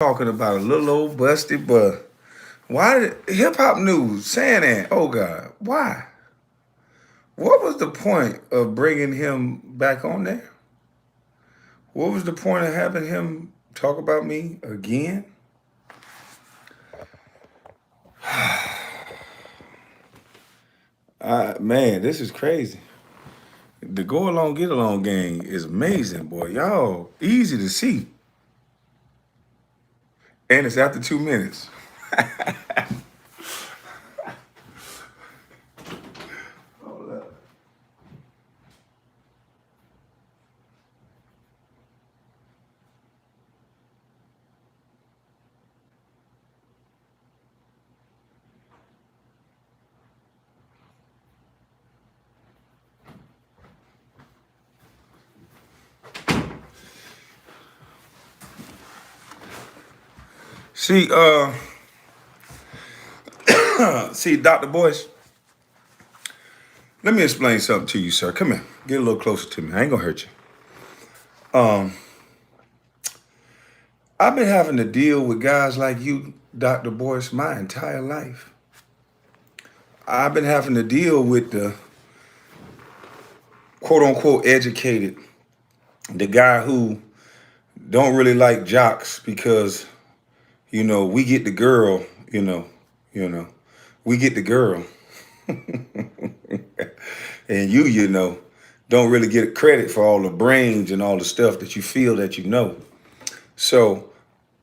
talking about a little old busted butt. Why did hip hop news saying that? Oh God, why? What was the point of bringing him back on there? What was the point of having him talk about me again? Man, this is crazy. The go along, get along game is amazing, boy. Y'all easy to see, and it's after 2 minutes. Hold up. See, see, Dr. Boyce, let me explain something to you, sir. Come here. Get a little closer to me. I ain't gonna hurt you. I've been having to deal with guys like you, Dr. Boyce, my entire life. I've been having to deal with the quote unquote educated, the guy who don't really like jocks because, we get the girl, you know, we get the girl. And don't really get credit for all the brains and all the stuff that you feel that you know. So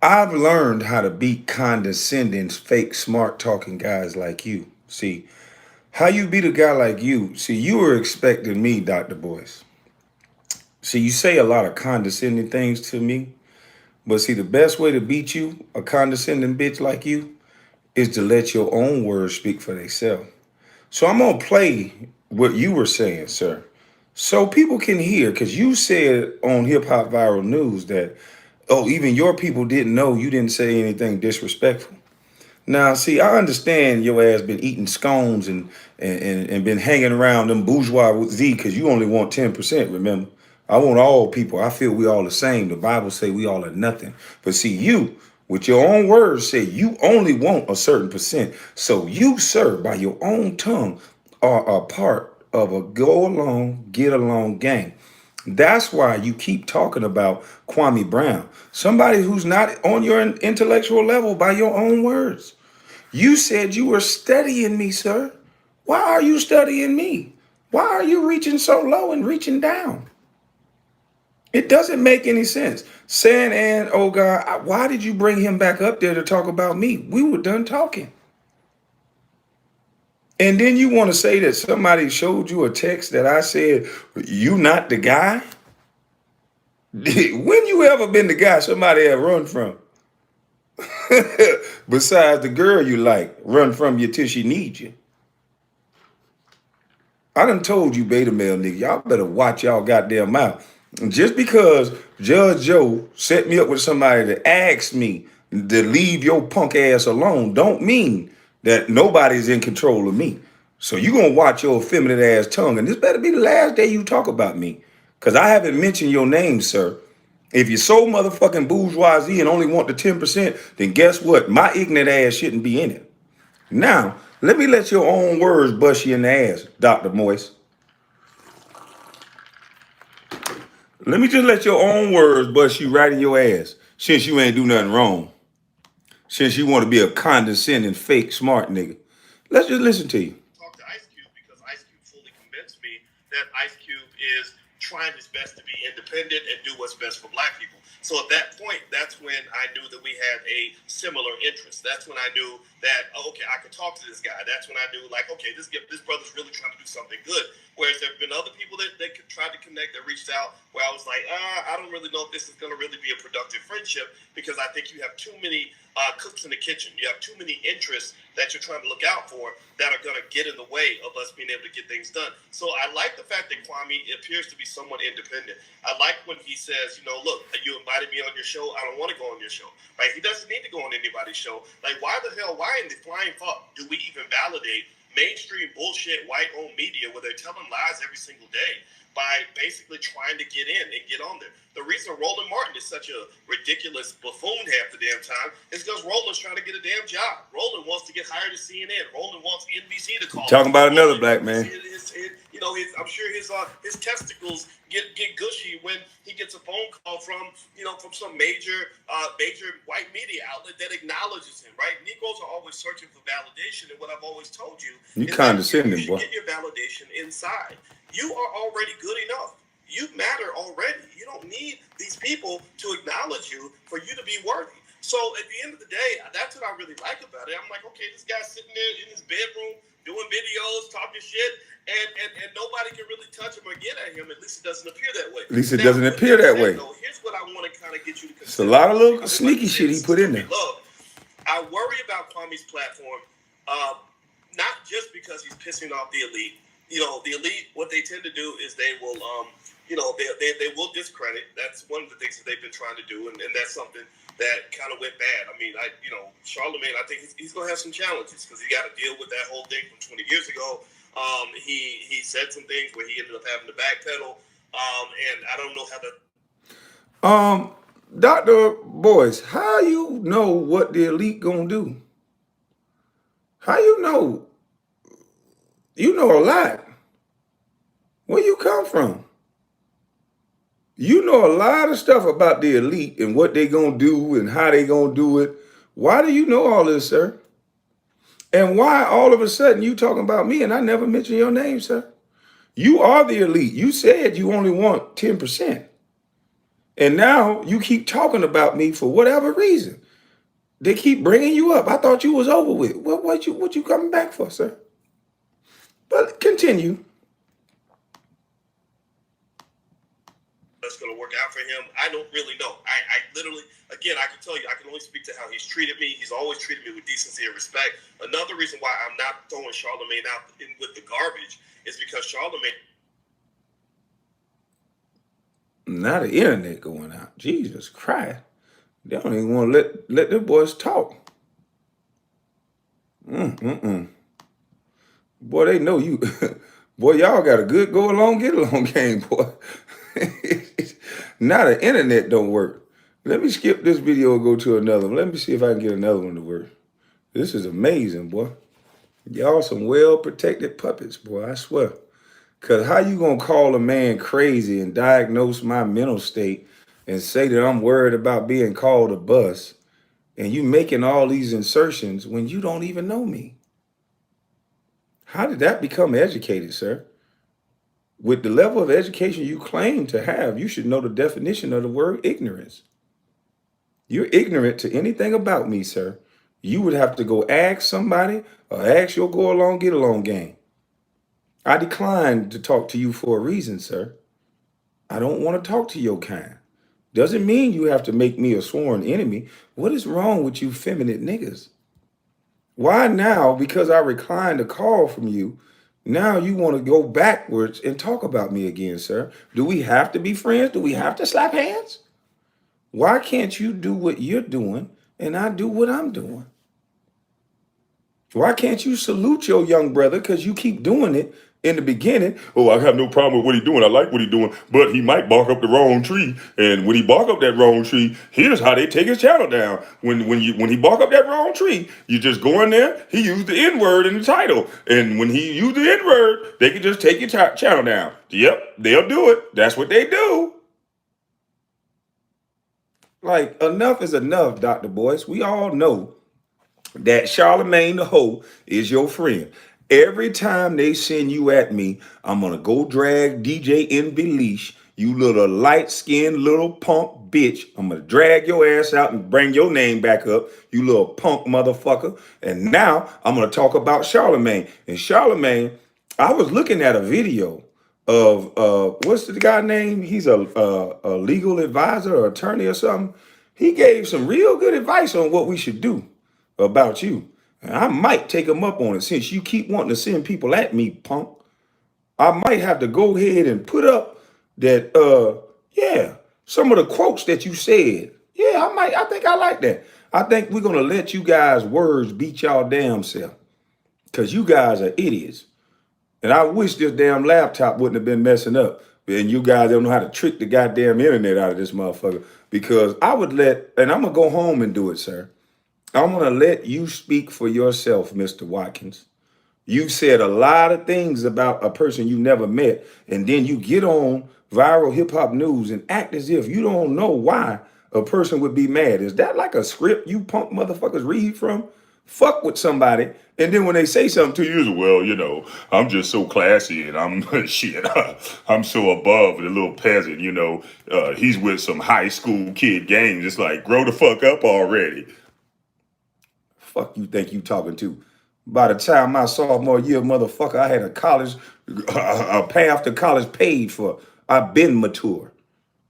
I've learned how to beat condescending, fake, smart talking guys like you. See, how you beat a guy like you? See, you were expecting me, Dr. Boyce. See, you say a lot of condescending things to me, but see, the best way to beat you, a condescending bitch like you, is to let your own words speak for themselves. So I'm gonna play what you were saying, sir, so people can hear, because you said on Hip Hop Viral News that, oh, even your people didn't know you didn't say anything disrespectful. Now, see, I understand your ass been eating scones and been hanging around them bourgeois with Z because you only want 10%, remember? I want all people. I feel we all the same. The Bible say we all are nothing. But see, you, with your own words, say you only want a certain percent. So you, sir, by your own tongue, are a part of a go along, get along gang. That's why you keep talking about Kwame Brown, somebody who's not on your intellectual level by your own words. You said you were studying me, sir. Why are you studying me? Why are you reaching so low and reaching down? It doesn't make any sense. Saying, and oh God, why did you bring him back up there to talk about me? We were done talking. And then you want to say that somebody showed you a text that I said, you not the guy? When you ever been the guy somebody had run from? Besides the girl you like, run from you till she needs you. I done told you beta male nigga, y'all better watch y'all goddamn mouth. Just because Judge Joe set me up with somebody that asked me to leave your punk ass alone, don't mean that nobody's in control of me. So you gonna watch your effeminate ass tongue, and this better be the last day you talk about me. Cause I haven't mentioned your name, sir. If you're so motherfucking bourgeoisie and only want the 10%, then guess what? My ignorant ass shouldn't be in it. Now, let me let your own words bust you in the ass, Dr. Moise. Let me just let your own words bust you right in your ass, since you ain't do nothing wrong. Since you want to be a condescending, fake, smart nigga. Let's just listen to you. Talk to Ice Cube because Ice Cube fully convinced me that Ice Cube is trying his best to be independent and do what's best for black people. So at that point, that's when I knew that we had a similar interest. That's when I knew that, oh, okay, I could talk to this guy. That's when I knew, like, okay, this brother's really trying to do something good. Whereas there have been other people that tried to connect, that reached out, where I was like, I don't really know if this is going to really be a productive friendship, because I think you have too many cooks in the kitchen. You have too many interests that you're trying to look out for that are going to get in the way of us being able to get things done. So I like the fact that Kwame appears to be somewhat independent. I like when he says, look, you invited me on your show. I don't want to go on your show. Right? He doesn't need to go on anybody's show. Like, why in the flying fuck do we even validate mainstream bullshit white-owned media where they're telling lies every single day by basically trying to get in and get on there. The reason Roland Martin is such a ridiculous buffoon half the damn time is because Roland's trying to get a damn job. Roland wants to get hired at CNN. Roland wants NBC to call him. Talking about another black man. I'm sure his testicles get gushy when he gets a phone call from some major white media outlet that acknowledges him, right? Negroes are always searching for validation, and what I've always told you is condescending, that you boy. should get your validation inside. You are already good enough. You matter already. You don't need these people to acknowledge you for you to be worthy. So at the end of the day, that's what I really like about it. I'm like, okay, this guy's sitting there in his bedroom doing videos, talking shit, and nobody can really touch him or get at him. At least it doesn't appear that way. At least it doesn't appear that way. Though, here's what I want to kind of get you to consider. It's a lot of little sneaky shit he put in there. I worry about Kwame's platform, not just because he's pissing off the elite. The elite, what they tend to do is they will, they will discredit. That's one of the things that they've been trying to do, and that's something that kind of went bad. I mean, Charlemagne, I think he's going to have some challenges because he got to deal with that whole thing from 20 years ago. He said some things where he ended up having to backpedal, and I don't know how to. Dr. Boyce, how you know what the elite gonna do? How you know? You know a lot. Where you come from? You know a lot of stuff about the elite and what they gonna do and how they gonna do it. Why do you know all this, sir? And why all of a sudden you talking about me and I never mentioned your name, sir? You are the elite. You said you only want 10%. And now you keep talking about me for whatever reason. They keep bringing you up. I thought you was over with. What you coming back for, sir? But continue. That's going to work out for him. I don't really know. I literally, again, I can tell you, I can only speak to how he's treated me. He's always treated me with decency and respect. Another reason why I'm not throwing Charlemagne out with the garbage is because Charlemagne. Now the internet going out. Jesus Christ. They don't even want to let their boys talk. Boy, they know you. Boy, y'all got a good go along, get along game, boy. Now the internet don't work. Let me skip this video and go to another one. Let me see if I can get another one to work. This is amazing, boy. Y'all some well-protected puppets, boy, I swear. Because how you going to call a man crazy and diagnose my mental state and say that I'm worried about being called a bust, and you making all these insertions when you don't even know me? How did that become educated, sir? With the level of education you claim to have, you should know the definition of the word ignorance. You're ignorant to anything about me, sir. You would have to go ask somebody or ask your go along, get along game. I declined to talk to you for a reason, sir. I don't want to talk to your kind. Doesn't mean you have to make me a sworn enemy. What is wrong with you feminine niggas? Why now, because I reclined a call from you, now you want to go backwards and talk about me again, sir? Do we have to be friends? Do we have to slap hands? Why can't you do what you're doing and I do what I'm doing? Why can't you salute your young brother? Because you keep doing it in the beginning. Oh, I have no problem with what he's doing. I like what he's doing, but he might bark up the wrong tree. And when he bark up that wrong tree, here's how they take his channel down. When he bark up that wrong tree, you just go in there. He used the N-word in the title. And when he used the N-word, they can just take your channel down. Yep, they'll do it. That's what they do. Like, enough is enough, Dr. Boyce. We all know that Charlemagne the hoe is your friend. Every time they send you at me, I'm going to go drag DJ Envy Leash, you little light-skinned little punk bitch. I'm going to drag your ass out and bring your name back up, you little punk motherfucker. And now I'm going to talk about Charlemagne. And Charlemagne, I was looking at a video of, what's the guy name? He's a legal advisor or attorney or something. He gave some real good advice on what we should do about you. And I might take him up on it since you keep wanting to send people at me, punk. I might have to go ahead and put up that, some of the quotes that you said. Yeah, I think I like that. I think we're going to let you guys' words beat y'all damn self. Because you guys are idiots. And I wish this damn laptop wouldn't have been messing up. And you guys don't know how to trick the goddamn internet out of this motherfucker. Because I would let, and I'm going to go home and do it, sir. I'm going to let you speak for yourself, Mr. Watkins. You've said a lot of things about a person you never met, and then you get on viral hip hop news and act as if you don't know why a person would be mad. Is that like a script you punk motherfuckers read from? Fuck with somebody, and then when they say something to you, well, I'm just so classy and I'm shit. I'm so above the little peasant. He's with some high school kid gangs. It's like, grow the fuck up already. Fuck you think you talking to? By the time my sophomore year, motherfucker, I had a path to college paid for. I've been mature.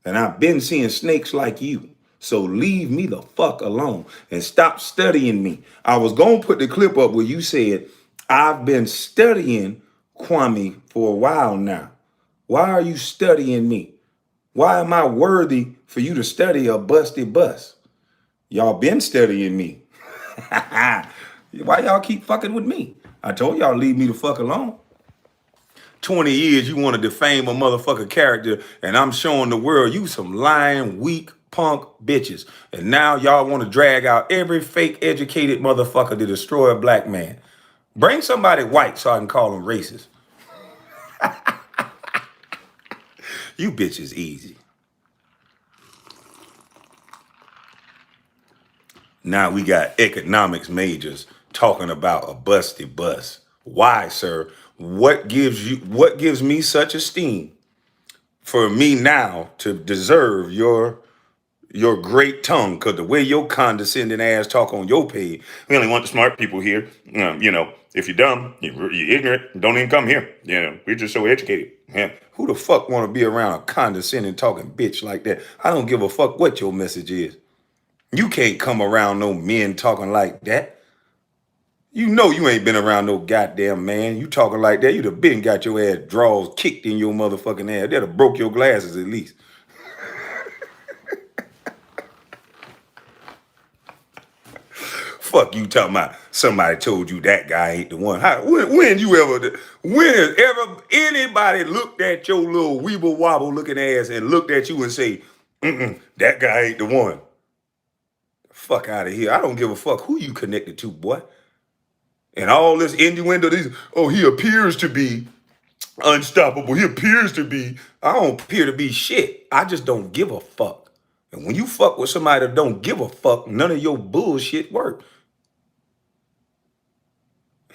And I've been seeing snakes like you. So leave me the fuck alone and stop studying me. I was going to put the clip up where you said, I've been studying Kwame for a while now. Why are you studying me? Why am I worthy for you to study a busted bus? Y'all been studying me. Why y'all keep fucking with me? I told y'all leave me the fuck alone. 20 years you want to defame a motherfucker character, and I'm showing the world you some lying, weak, punk bitches. And now y'all want to drag out every fake educated motherfucker to destroy a black man. Bring somebody white so I can call them racist. You bitches easy. Now we got economics majors talking about a busted bus. Why, sir? What gives me such esteem for me now to deserve your great tongue? Because the way your condescending ass talk on your page, we only want the smart people here. If you're dumb, you're ignorant, don't even come here. We're just so educated. Yeah. Who the fuck want to be around a condescending talking bitch like that? I don't give a fuck what your message is. You can't come around no men talking like that. You know you ain't been around no goddamn man. You talking like that, you'd have been got your ass drawers kicked in your motherfucking ass. They'd have broke your glasses at least. Fuck you talking about somebody told you that guy ain't the one. When has ever anybody looked at your little weeble wobble looking ass and looked at you and say, that guy ain't the one? Fuck out of here. I don't give a fuck who you connected to, boy. And all this innuendo, he appears to be unstoppable. He appears to be. I don't appear to be shit. I just don't give a fuck. And when you fuck with somebody that don't give a fuck, none of your bullshit work.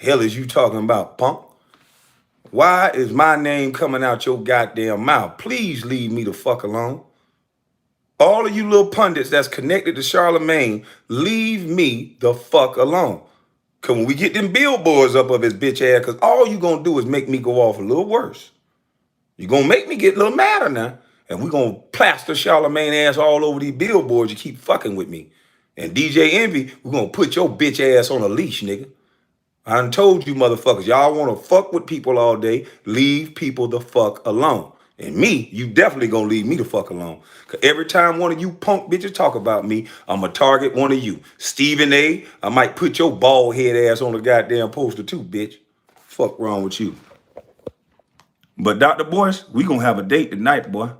Hell is you talking about, punk? Why is my name coming out your goddamn mouth? Please leave me the fuck alone. All of you little pundits that's connected to Charlemagne, leave me the fuck alone. Because when we get them billboards up of his bitch ass, because all you going to do is make me go off a little worse. You're going to make me get a little madder now. And we're going to plaster Charlemagne ass all over these billboards. You keep fucking with me. And DJ Envy, we're going to put your bitch ass on a leash, nigga. I done told you motherfuckers, y'all want to fuck with people all day, leave people the fuck alone. And me, you definitely gonna leave me the fuck alone. Cause every time one of you punk bitches talk about me, I'ma target one of you. Stephen A, I might put your bald head ass on the goddamn poster too, bitch. Fuck wrong with you. But Dr. Boyce, we gonna have a date tonight, boy.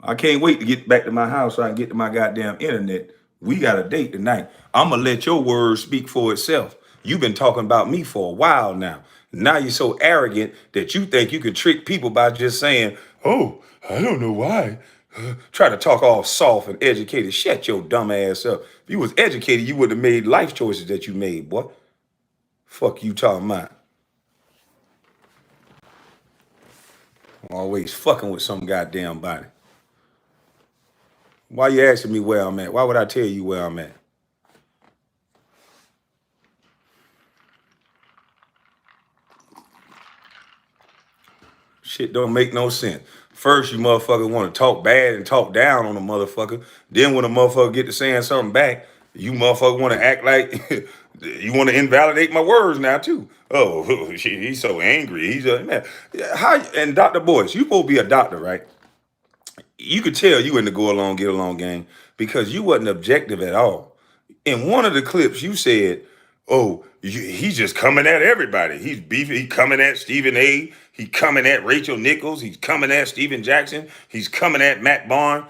I can't wait to get back to my house so I can get to my goddamn internet. We got a date tonight. I'ma let your words speak for itself. You've been talking about me for a while now. Now you're so arrogant that you think you can trick people by just saying, oh, I don't know why. Try to talk all soft and educated. Shut your dumb ass up. If you was educated, you would have made life choices that you made, boy. Fuck you talking about. Always fucking with some goddamn body. Why you asking me where I'm at? Why would I tell you where I'm at? Shit don't make no sense. First, you motherfuckers want to talk bad and talk down on a motherfucker. Then when a motherfucker get to saying something back, you motherfucker want to act like you want to invalidate my words now too. Oh, shit, he's so angry. He's a man. How and Dr. Boyce, you supposed to be a doctor, right? You could tell you in the go along, get along gang because you wasn't objective at all. In one of the clips, you said, Oh, he's just coming at everybody. He's beefing. He's coming at Stephen A. He's coming at Rachel Nichols. He's coming at Steven Jackson. He's coming at Matt Barnes.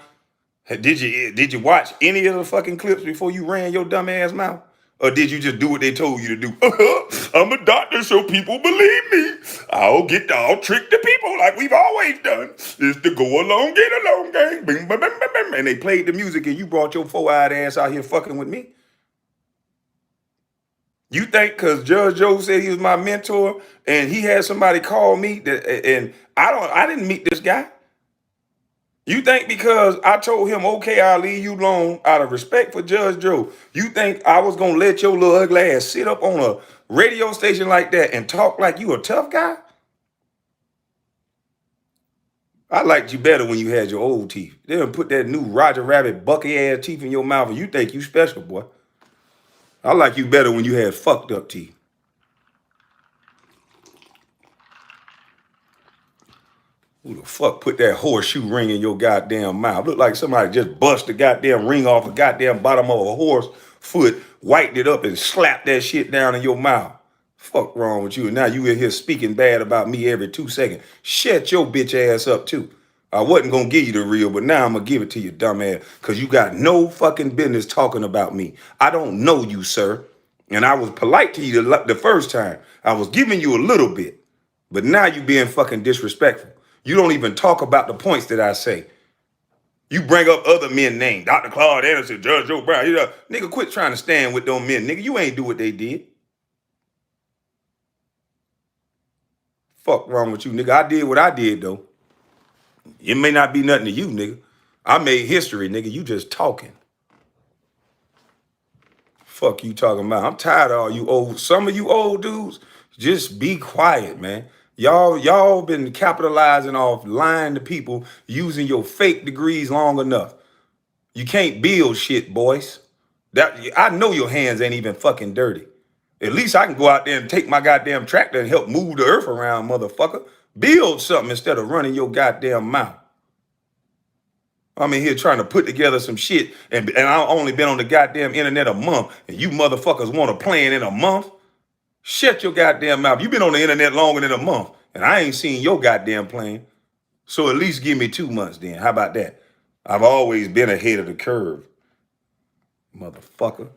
Did you watch any of the fucking clips before you ran your dumb ass mouth? Or did you just do what they told you to do? I'm a doctor, so people believe me. I'll trick the people like we've always done. It's the go along, get along game. Bing, bing, bing, bing, bing. And they played the music and you brought your four-eyed ass out here fucking with me? You think because Judge Joe said he was my mentor and he had somebody call me and I didn't meet this guy. You think because I told him, okay, I'll leave you alone out of respect for Judge Joe, you think I was going to let your little ugly ass sit up on a radio station like that and talk like you a tough guy? I liked you better when you had your old teeth. They done put that new Roger Rabbit bucky ass teeth in your mouth and you think you special, boy. I like you better when you had fucked up teeth. Who the fuck put that horseshoe ring in your goddamn mouth? Look like somebody just bust the goddamn ring off the goddamn bottom of a horse foot, wiped it up and slapped that shit down in your mouth. Fuck wrong with you? And now you in here speaking bad about me every 2 seconds. Shut your bitch ass up too. I wasn't gonna give you the real, but now I'm gonna give it to you, dumbass, because you got no fucking business talking about me. I don't know you, sir. And I was polite to you the first time. I was giving you a little bit. But now you being fucking disrespectful. You don't even talk about the points that I say. You bring up other men names. Dr. Claude Anderson, Judge Joe Brown. You know, nigga, quit trying to stand with them men. Nigga, you ain't do what they did. Fuck wrong with you, nigga. I did what I did, though. It may not be nothing to you, nigga. I made history, nigga. You just talking. Fuck you talking about. I'm tired of all you old, some of you old dudes, just be quiet, man. Y'all been capitalizing off lying to people using your fake degrees long enough. You can't build shit, boys. That I know your hands ain't even fucking dirty. At least I can go out there and take my goddamn tractor and help move the earth around, motherfucker. Build something instead of running your goddamn mouth. I'm in here trying to put together some shit, and I've only been on the goddamn internet a month, and you motherfuckers want to plan in a month? Shut your goddamn mouth. You've been on the internet longer than a month, and I ain't seen your goddamn plan. So at least give me 2 months then. How about that? I've always been ahead of the curve, motherfucker.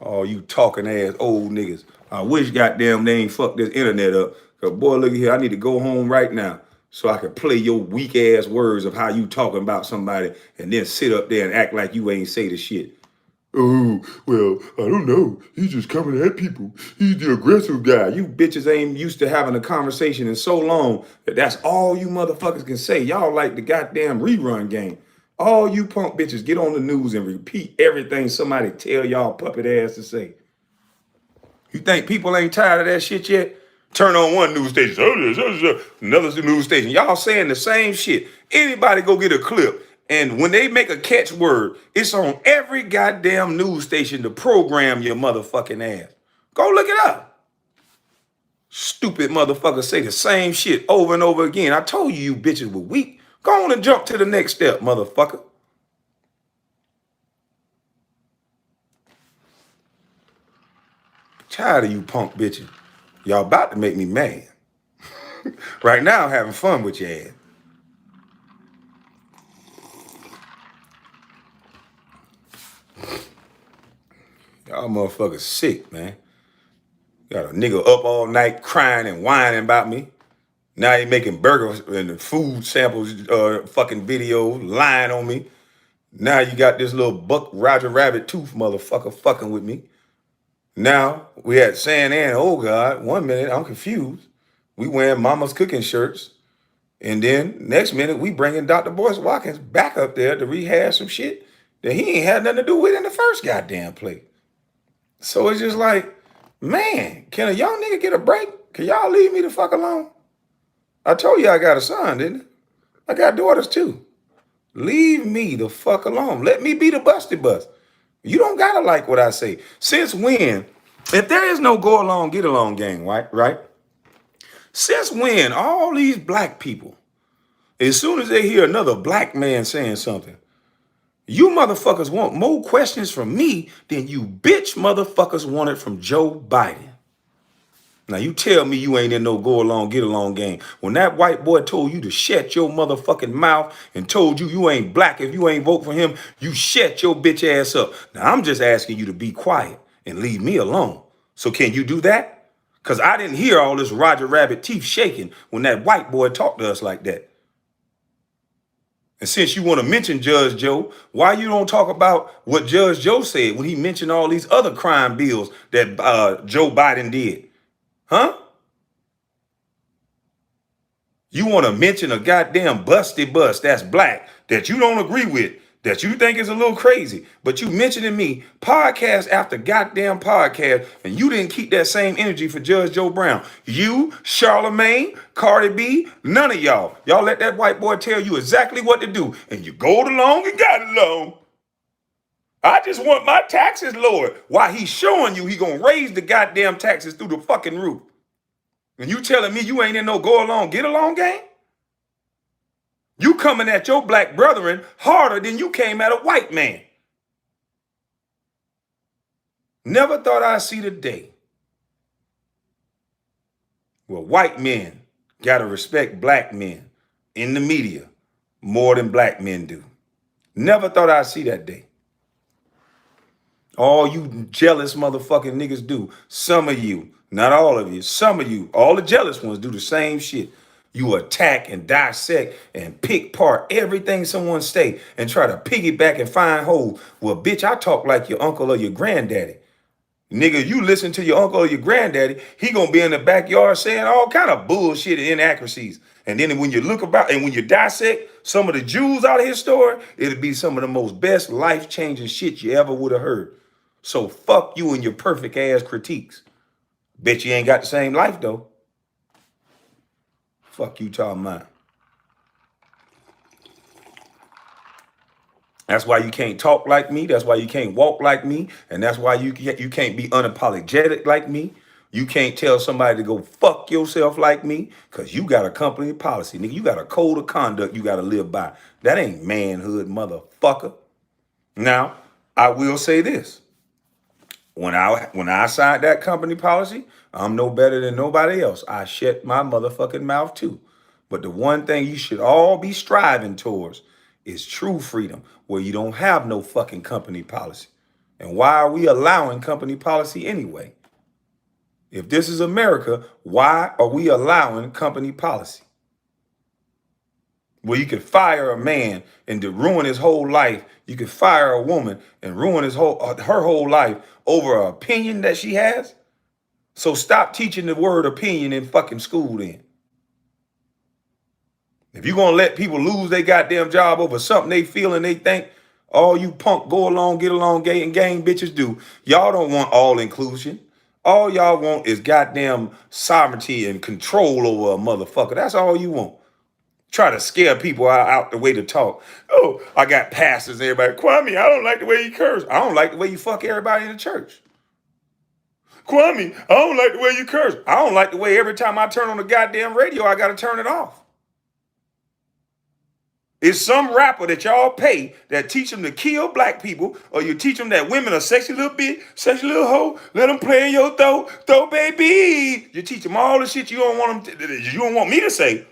All you talking ass old niggas. I wish goddamn they ain't fucked this internet up. Cause boy, look at here, I need to go home right now so I can play your weak ass words of how you talking about somebody and then sit up there and act like you ain't say the shit. Oh, well, I don't know. He's just coming at people. He's the aggressive guy. You bitches ain't used to having a conversation in so long that that's all you motherfuckers can say. Y'all like the goddamn rerun game. All you punk bitches get on the news and repeat everything somebody tell y'all puppet ass to say. You think people ain't tired of that shit yet? Turn on one news station, another news station. Y'all saying the same shit. Anybody go get a clip. And when they make a catchword, it's on every goddamn news station to program your motherfucking ass. Go look it up. Stupid motherfuckers say the same shit over and over again. I told you you bitches were weak. Go on and jump to the next step, motherfucker. Tired of you punk bitches. Y'all about to make me mad. Right now I'm having fun with your ass. Y'all motherfuckers sick, man. Got a nigga up all night crying and whining about me. Now he making burgers and food samples, fucking videos, lying on me. Now you got this little buck Roger Rabbit tooth motherfucker fucking with me. Now we at San Ann. Oh God, 1 minute I'm confused. We wearing mama's cooking shirts. And then next minute we bringing Dr. Boyce Watkins back up there to rehash some shit that he ain't had nothing to do with in the first goddamn play. So it's just like, man, can a young nigga get a break? Can y'all leave me the fuck alone? I told you I got a son, didn't I? I got daughters too. Leave me the fuck alone. Let me be the busty bus. You don't gotta like what I say. Since when, if there is no go along, get along gang, right? Since when all these black people, as soon as they hear another black man saying something, You motherfuckers want more questions from me than you bitch motherfuckers wanted from Joe Biden. Now you tell me you ain't in no go along, get along game. When that white boy told you to shut your motherfucking mouth and told you you ain't black if you ain't vote for him, you shut your bitch ass up. Now I'm just asking you to be quiet and leave me alone. So can you do that? Because I didn't hear all this Roger Rabbit teeth shaking when that white boy talked to us like that. And since you want to mention Judge Joe, why you don't talk about what Judge Joe said when he mentioned all these other crime bills that Joe Biden did? Huh? You want to mention a goddamn busty bus that's black that you don't agree with, that you think is a little crazy, but you mentioning me podcast after goddamn podcast, and you didn't keep that same energy for Judge Joe Brown. You, Charlemagne, Cardi B, none of y'all. Y'all let that white boy tell you exactly what to do, and you go along and got along. I just want my taxes lowered. While he's showing you he gonna raise the goddamn taxes through the fucking roof. And you telling me you ain't in no go along, get along game? You coming at your black brethren harder than you came at a white man. Never thought I'd see the day where white men gotta respect black men in the media more than black men do. Never thought I'd see that day. All you jealous motherfucking niggas do, some of you, not all of you, some of you, all the jealous ones do the same shit. You attack and dissect and pick apart everything someone say and try to piggyback and find holes. Well, bitch, I talk like your uncle or your granddaddy. Nigga, you listen to your uncle or your granddaddy, he gonna be in the backyard saying all kind of bullshit and inaccuracies. And then when you look about and when you dissect some of the jewels out of his story, it'll be some of the most best life-changing shit you ever would have heard. So fuck you and your perfect ass critiques. Bet you ain't got the same life though. Fuck you talking about. That's why you can't talk like me. That's why you can't walk like me. And that's why you can't be unapologetic like me. You can't tell somebody to go fuck yourself like me because you got a company policy. Nigga, you got a code of conduct you got to live by. That ain't manhood, motherfucker. Now, I will say this. When I signed that company policy, I'm no better than nobody else. I shut my motherfucking mouth too. But the one thing you should all be striving towards is true freedom, where you don't have no fucking company policy. And why are we allowing company policy anyway? If this is America, why are we allowing company policy? Where you could fire a man and to ruin his whole life. You could fire a woman and ruin her whole life over an opinion that she has. So stop teaching the word opinion in fucking school then. If you're gonna let people lose their goddamn job over something they feel and they think, all you punk go along, get along, gay and gang bitches do. Y'all don't want all inclusion. All y'all want is goddamn sovereignty and control over a motherfucker. That's all you want. Try to scare people out the way to talk. Oh, I got pastors and everybody. Kwame, I don't like the way you curse. I don't like the way you fuck everybody in the church. Kwame, I don't like the way you curse. I don't like the way every time I turn on the goddamn radio, I got to turn it off. It's some rapper that y'all pay that teach them to kill black people, or you teach them that women are sexy little bitch, sexy little hoe, let them play in your throw baby. You teach them all the shit you don't want them to, you don't want me to say,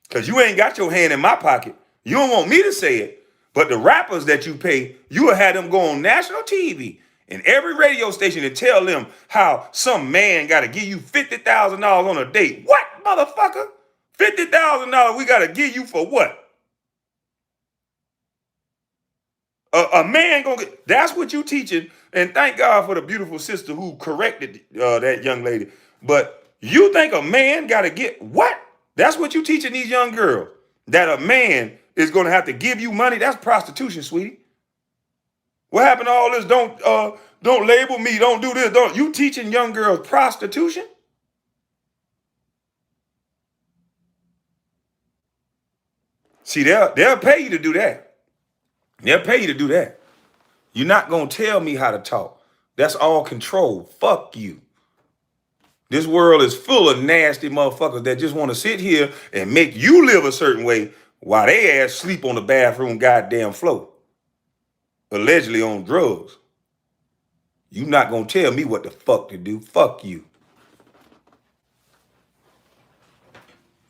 because you ain't got your hand in my pocket. You don't want me to say it. But the rappers that you pay, you will have them go on national TV and every radio station and tell them how some man got to give you $50,000 on a date. What, motherfucker? $50,000 we got to give you for what? A man gonna get, that's what you teaching. And thank God for the beautiful sister who corrected that young lady. But you think a man got to get what? That's what you teaching these young girls. That a man is going to have to give you money. That's prostitution, sweetie. What happened to all this? Don't label me. Don't do this. Don't you teaching young girls prostitution? See, they'll pay you to do that. They'll pay you to do that. You're not going to tell me how to talk. That's all control. Fuck you. This world is full of nasty motherfuckers that just want to sit here and make you live a certain way while they ass sleep on the bathroom goddamn floor. allegedly on drugs. You not gonna tell me what the fuck to do. Fuck you.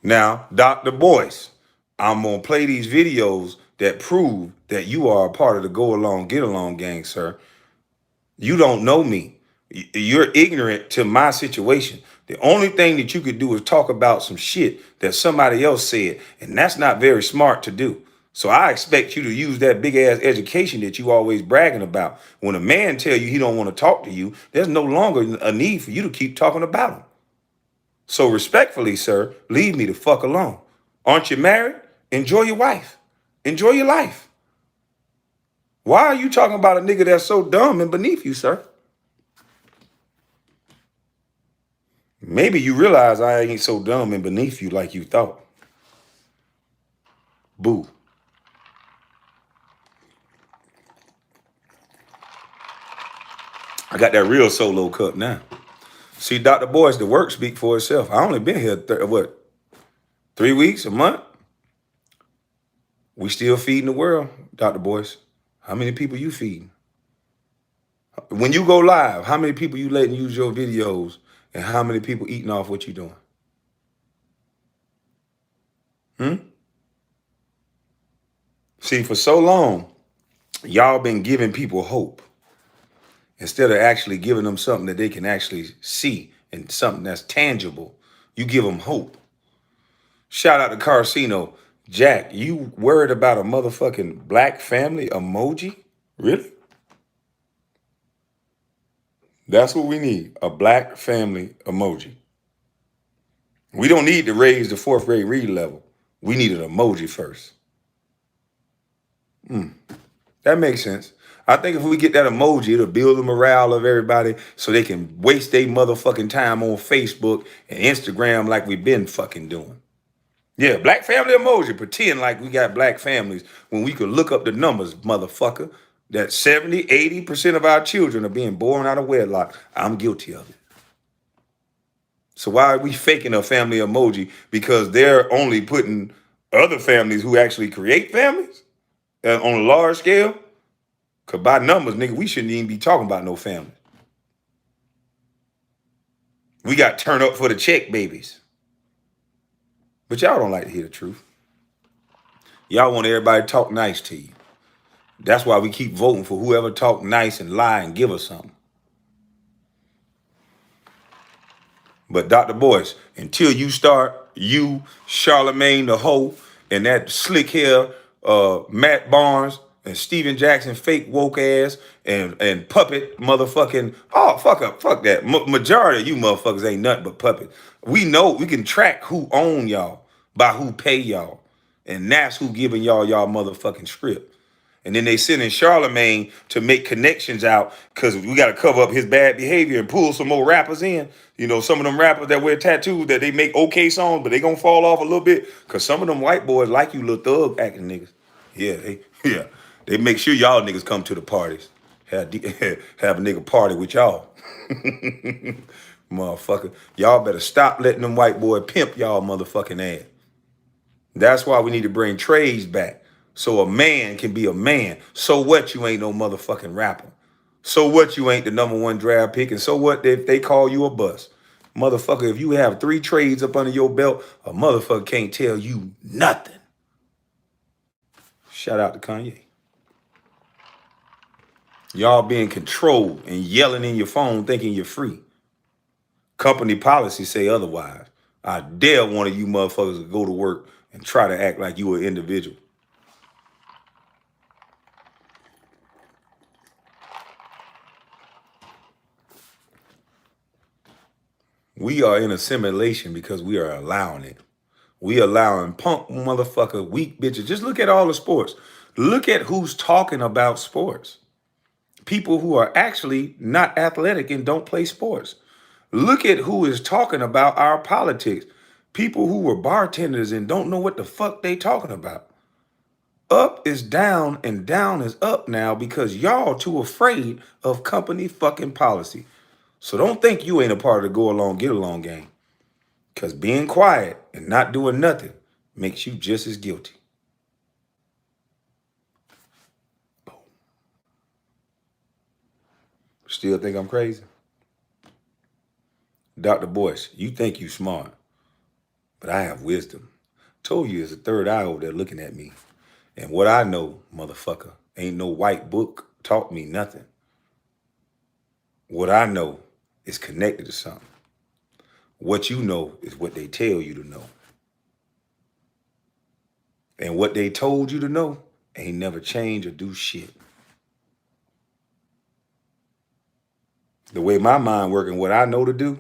Now, Dr. Boyce, I'm gonna play these videos that prove that you are a part of the go along, get along gang, sir. You don't know me. You're ignorant to my situation. The only thing that you could do is talk about some shit that somebody else said, and that's not very smart to do. So I expect you to use that big ass education that you always bragging about. When a man tell you he don't want to talk to you, there's no longer a need for you to keep talking about him. So respectfully, sir, leave me the fuck alone. Aren't you married? Enjoy your wife. Enjoy your life. Why are you talking about a nigga that's so dumb and beneath you, sir? Maybe you realize I ain't so dumb and beneath you like you thought. Boo. I got that real solo cup now. See, Dr. Boyce, the work speak for itself. I only been here, 3 weeks, a month? We still feeding the world, Dr. Boyce. How many people you feeding? When you go live, how many people you letting use your videos and how many people eating off what you doing? See, for so long, y'all been giving people hope instead of actually giving them something that they can actually see and something that's tangible. You give them hope. Shout out to Carcino. Jack, you worried about a motherfucking black family emoji? Really? That's what we need, a black family emoji. We don't need to raise the 4th grade read level. We need an emoji first. That makes sense. I think if we get that emoji, it'll build the morale of everybody so they can waste their motherfucking time on Facebook and Instagram like we've been fucking doing. Yeah, black family emoji. Pretend like we got black families when we could look up the numbers, motherfucker. That 70, 80% of our children are being born out of wedlock. I'm guilty of it. So why are we faking a family emoji? Because they're only putting other families who actually create families on a large scale. Because by numbers, nigga, we shouldn't even be talking about no family. We got turn up for the check babies. But y'all don't like to hear the truth. Y'all want everybody to talk nice to you. That's why we keep voting for whoever talk nice and lie and give us something. But Dr. Boyce, until you start, you, Charlemagne the hoe, and that slick hair, Matt Barnes, and Steven Jackson fake woke ass, and puppet motherfucking, oh, fuck that. Majority of you motherfuckers ain't nothing but puppets. We know, we can track who own y'all by who pay y'all. And that's who giving y'all motherfucking script. And then they send in Charlemagne to make connections out because we got to cover up his bad behavior and pull some more rappers in. You know, some of them rappers that wear tattoos that they make okay songs, but they gonna fall off a little bit because some of them white boys like you little thug acting niggas. Yeah, they make sure y'all niggas come to the parties. Have a nigga party with y'all. Motherfucker. Y'all better stop letting them white boy pimp y'all motherfucking ass. That's why we need to bring trades back. So a man can be a man. So what, you ain't no motherfucking rapper? So what, you ain't the #1 draft pick? And so what if they call you a bust? Motherfucker, if you have 3 trades up under your belt, a motherfucker can't tell you nothing. Shout out to Kanye. Y'all being controlled and yelling in your phone thinking you're free. Company policy say otherwise. I dare one of you motherfuckers to go to work and try to act like you an individual. We are in a simulation because we are allowing it. We allowing punk motherfucker weak bitches. Just look at all the sports. Look at who's talking about sports. People who are actually not athletic and don't play sports. Look at who is talking about our politics. People who were bartenders and don't know what the fuck they talking about. Up is down and down is up now because y'all too afraid of company fucking policy. So don't think you ain't a part of the go along, get along game. Because being quiet and not doing nothing makes you just as guilty. Still think I'm crazy? Dr. Boyce, you think you smart, but I have wisdom. Told you there's a third eye over there looking at me. And what I know, motherfucker, ain't no white book taught me nothing. What I know is connected to something. What you know is what they tell you to know. And what they told you to know ain't never change or do shit. The way my mind working, what I know to do,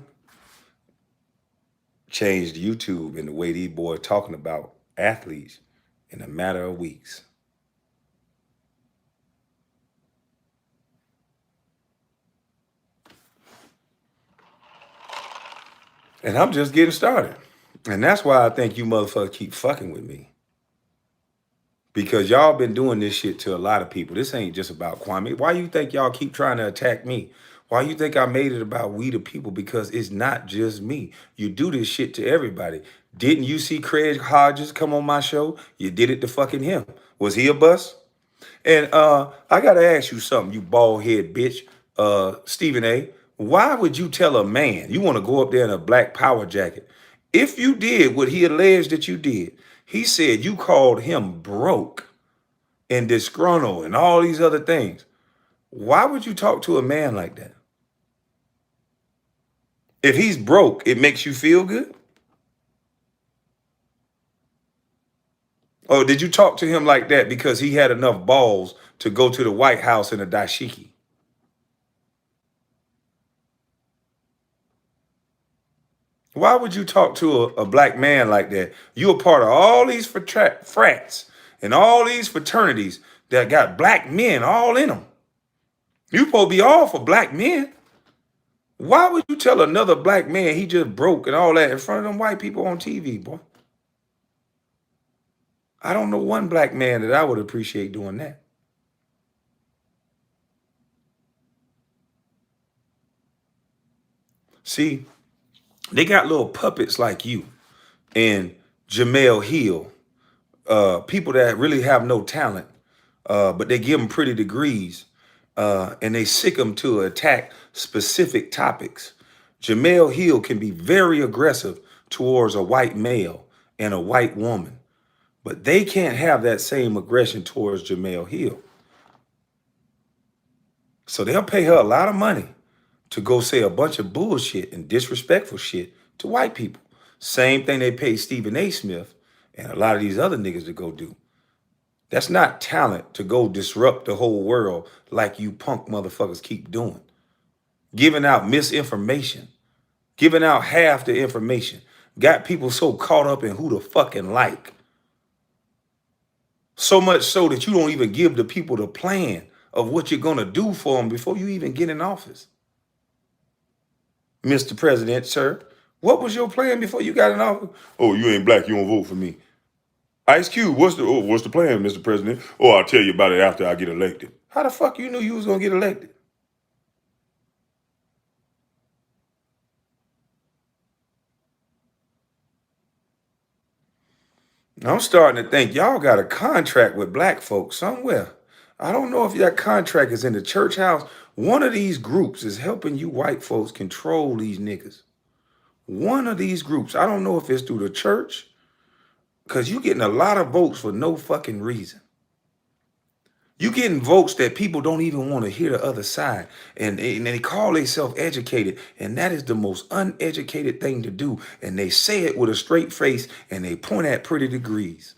changed YouTube and the way these boys talking about athletes in a matter of weeks. And I'm just getting started. And that's why I think you motherfuckers keep fucking with me. Because y'all been doing this shit to a lot of people. This ain't just about Kwame. Why you think y'all keep trying to attack me? Why you think I made it about we the people? Because it's not just me. You do this shit to everybody. Didn't you see Craig Hodges come on my show? You did it to fucking him. Was he a bust? And I gotta ask you something, you bald head bitch, Stephen A. Why would you tell a man you want to go up there in a black power jacket? If you did what he alleged that you did, he said you called him broke and disgruntled and all these other things. Why would you talk to a man like that? If he's broke, it makes you feel good? Or did you talk to him like that because he had enough balls to go to the White House in a dashiki? Why would you talk to a black man like that? You're a part of all these frats and all these fraternities that got black men all in them. You supposed to be all for black men. Why would you tell another black man he just broke and all that in front of them white people on TV, boy? I don't know one black man that I would appreciate doing that. See, they got little puppets like you and Jamel Hill, people that really have no talent, but they give them pretty degrees, and they sick them to attack specific topics. Jamel Hill can be very aggressive towards a white male and a white woman, but they can't have that same aggression towards Jamel Hill. So they'll pay her a lot of money to go say a bunch of bullshit and disrespectful shit to white people. Same thing they pay Stephen A. Smith and a lot of these other niggas to go do. That's not talent to go disrupt the whole world like you punk motherfuckers keep doing. Giving out misinformation, giving out half the information. Got people so caught up in who the fucking like. So much so that you don't even give the people the plan of what you're going to do for them before you even get in office. Mr. President, sir, what was your plan before you got in office? Oh, you ain't black, you don't vote for me. Ice Cube, what's the plan, Mr. President? Oh, I'll tell you about it after I get elected. How the fuck you knew you was gonna get elected? I'm starting to think y'all got a contract with black folks somewhere. I don't know if that contract is in the church house. One of these groups is helping you white folks control these niggas. One of these groups. I don't know if it's through the church, because you're getting a lot of votes for no fucking reason. You getting votes that people don't even want to hear the other side. And they call themselves educated. And that is the most uneducated thing to do. And they say it with a straight face and they point at pretty degrees.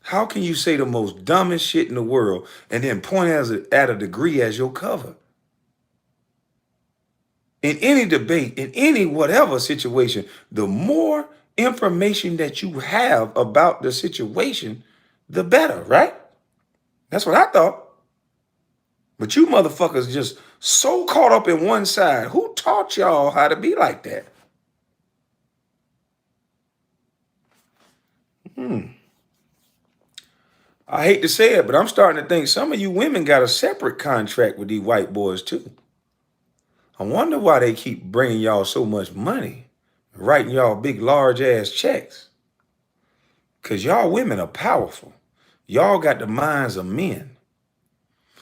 How can you say the most dumbest shit in the world and then point at a degree as your cover? In any debate, in any whatever situation, the more information that you have about the situation, the better, right? That's what I thought. But you motherfuckers just so caught up in one side. Who taught y'all how to be like that? I hate to say it, but I'm starting to think some of you women got a separate contract with these white boys too. I wonder why they keep bringing y'all so much money, writing y'all big, large ass checks. Because y'all women are powerful. Y'all got the minds of men.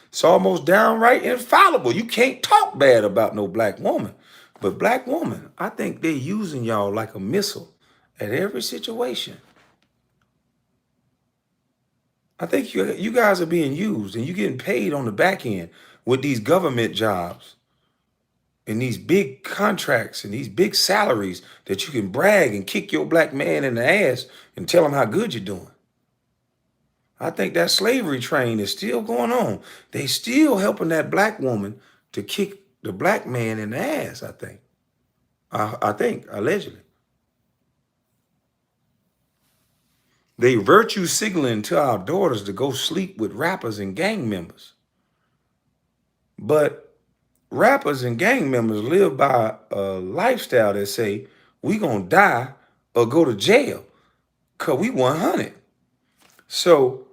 It's almost downright infallible. You can't talk bad about no black woman. But black woman, I think they're using y'all like a missile at every situation. I think you guys are being used and you're getting paid on the back end with these government jobs and these big contracts and these big salaries that you can brag and kick your black man in the ass and tell him how good you're doing. I think that slavery train is still going on. They still helping that black woman to kick the black man in the ass, I think. I think, allegedly. They virtue signaling to our daughters to go sleep with rappers and gang members. But rappers and gang members live by a lifestyle that say, we gonna die or go to jail because we 100. So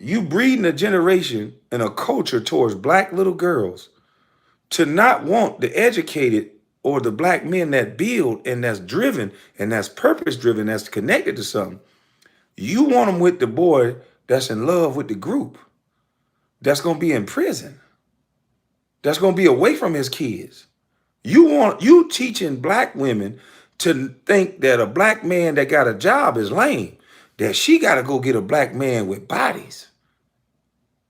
you breeding a generation and a culture towards black little girls to not want the educated or the black men that build and that's driven and that's purpose driven, that's connected to something. You want them with the boy that's in love with the group, that's going to be in prison, that's going to be away from his kids. You teaching black women to think that a black man that got a job is lame, that she got to go get a black man with bodies.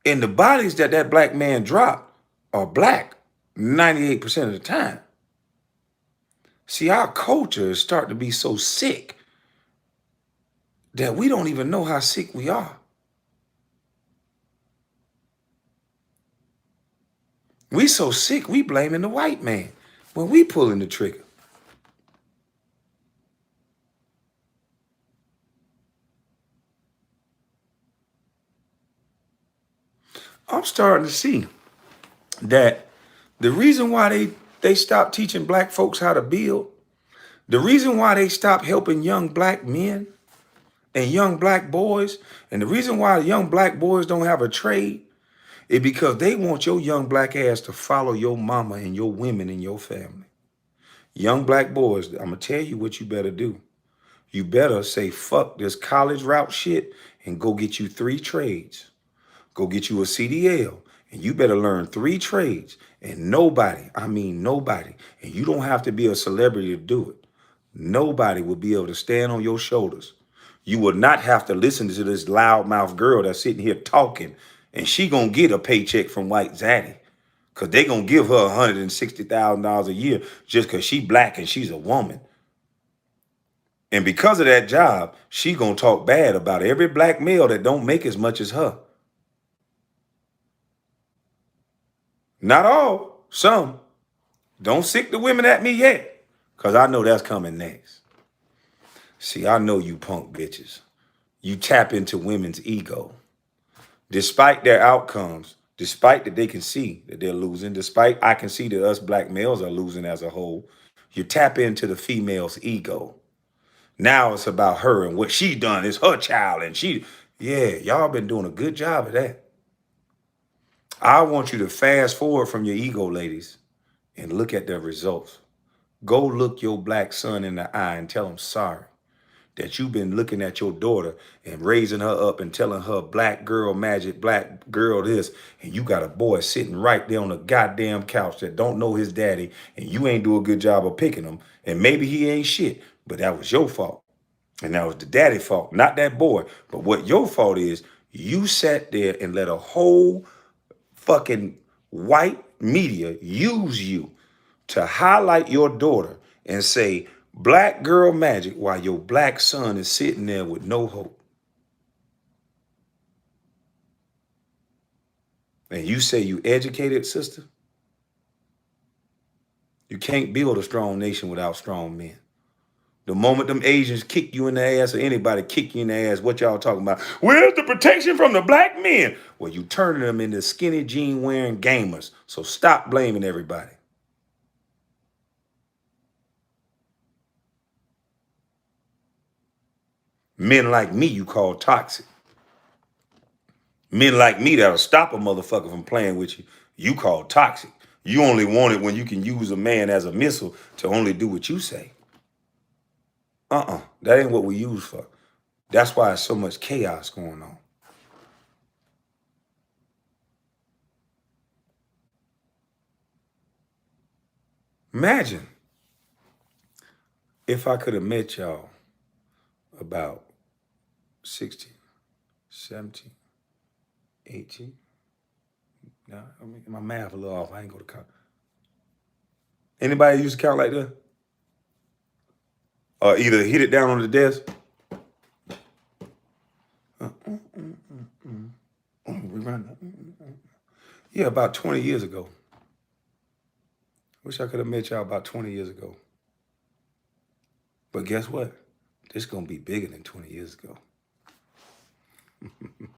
And the bodies that black man dropped are black 98% of the time. See, our culture is starting to be so sick that we don't even know how sick we are. We so sick, we blaming the white man when we pulling the trigger. I'm starting to see that the reason why they stopped teaching black folks how to build, the reason why they stopped helping young black men and young black boys, and the reason why young black boys don't have a trade is because they want your young black ass to follow your mama and your women in your family. Young black boys, I'm going to tell you what you better do. You better say, fuck this college route shit and go get you 3 trades. Go get you a CDL and you better learn 3 trades. And nobody, I mean nobody, and you don't have to be a celebrity to do it. Nobody will be able to stand on your shoulders. You will not have to listen to this loudmouth girl that's sitting here talking and she gonna get a paycheck from White Zaddy because they gonna give her $160,000 a year just because she black and she's a woman. And because of that job, she gonna talk bad about every black male that don't make as much as her. Not all, some. Don't sick the women at me yet, because I know that's coming next. See, I know you punk bitches. You tap into women's ego. Despite their outcomes, despite that they can see that they're losing, despite I can see that us black males are losing as a whole, you tap into the female's ego. Now it's about her and what she done. It's her child and yeah, y'all been doing a good job of that. I want you to fast forward from your ego, ladies, and look at the results. Go look your black son in the eye and tell him sorry that you've been looking at your daughter and raising her up and telling her black girl magic, black girl this, and you got a boy sitting right there on the goddamn couch that don't know his daddy, and you ain't do a good job of picking him, and maybe he ain't shit, but that was your fault. And that was the daddy fault, not that boy. But what your fault is, you sat there and let a whole fucking white media use you to highlight your daughter and say black girl magic while your black son is sitting there with no hope. And you say you educated, sister? You can't build a strong nation without strong men. The moment them Asians kick you in the ass or anybody kick you in the ass, what y'all talking about? Where's the protection from the black men? Well, you turning them into skinny jean wearing gamers. So stop blaming everybody. Men like me, you call toxic. Men like me that'll stop a motherfucker from playing with you, you call toxic. You only want it when you can use a man as a missile to only do what you say. That ain't what we use for. That's why there's so much chaos going on. Imagine if I could have met y'all about 16, 17, 18. Now, I mean, my math a little off. I ain't go to college. Anybody used to count like that? Or either hit it down on the desk. We run. Yeah, about 20 years ago. Wish I could have met y'all about 20 years ago. But guess what? This gonna be bigger than 20 years ago.